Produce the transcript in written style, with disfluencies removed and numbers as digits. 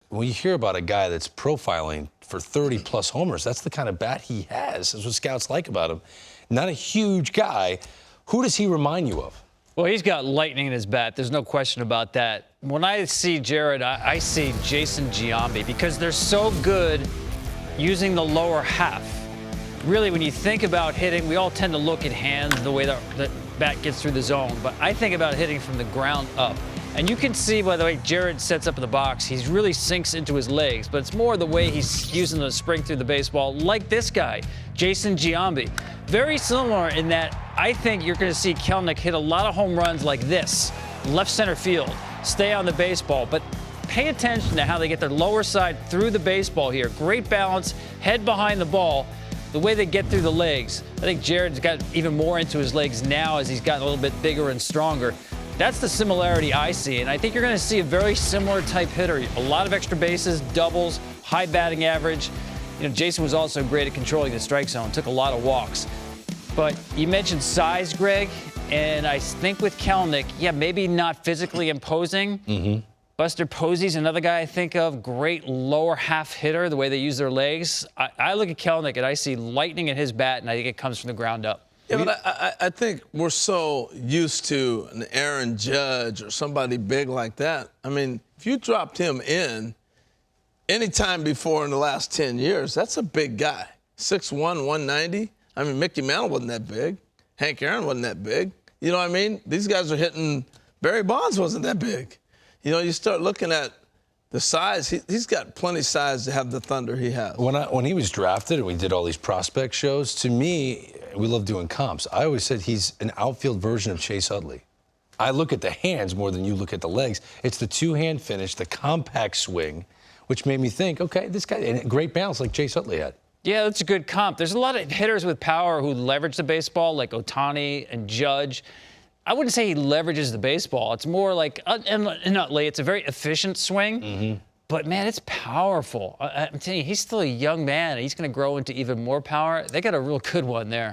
when you hear about a guy that's profiling for 30-plus homers, that's the kind of bat he has. That's what scouts like about him. Not a huge guy. Who does he remind you of? Well, he's got lightning in his bat. There's no question about that. When I see Jarred, I see Jason Giambi because they're so good using the lower half. Really, when you think about hitting, we all tend to look at hands, the way that bat gets through the zone. But I think about hitting from the ground up. And you can see by the way Jarred sets up in the box, he really sinks into his legs. But it's more the way he's using the spring through the baseball, like this guy, Jason Giambi. Very similar in that I think you're going to see Kelenic hit a lot of home runs like this, left center field, stay on the baseball. But pay attention to how they get their lower side through the baseball here. Great balance, head behind the ball. The way they get through the legs. I think Jarred's got even more into his legs now as he's gotten a little bit bigger and stronger. That's the similarity I see, and I think you're going to see a very similar type hitter. A lot of extra bases, doubles, high batting average. You know, Jason was also great at controlling the strike zone, took a lot of walks. But you mentioned size, Greg, and I think with Kelenic, yeah, maybe not physically imposing. Buster Posey's another guy I think of, great lower half hitter, the way they use their legs. I look at Kelenic and I see lightning in his bat, and I think it comes from the ground up. Yeah, but I think we're so used to an Aaron Judge or somebody big like that. I mean, if you dropped him in any time before in the last 10 years, that's a big guy. 6'1", 190. I mean, Mickey Mantle wasn't that big. Hank Aaron wasn't that big. You know what I mean? These guys are hitting. Barry Bonds wasn't that big. You know, you start looking at the size. He's got plenty of size to have the thunder he has. When he was drafted and we did all these prospect shows, to me, we love doing comps. I always said he's an outfield version of Chase Utley. I look at the hands more than you look at the legs. It's the two-hand finish, the compact swing, which made me think, okay, this guy, and great balance like Chase Utley had. Yeah, that's a good comp. There's a lot of hitters with power who leverage the baseball, like Ohtani and Judge. I wouldn't say he leverages the baseball. It's more like, and Utley, it's a very efficient swing. But, man, it's powerful. I'm telling you, he's still a young man. He's going to grow into even more power. They got a real good one there.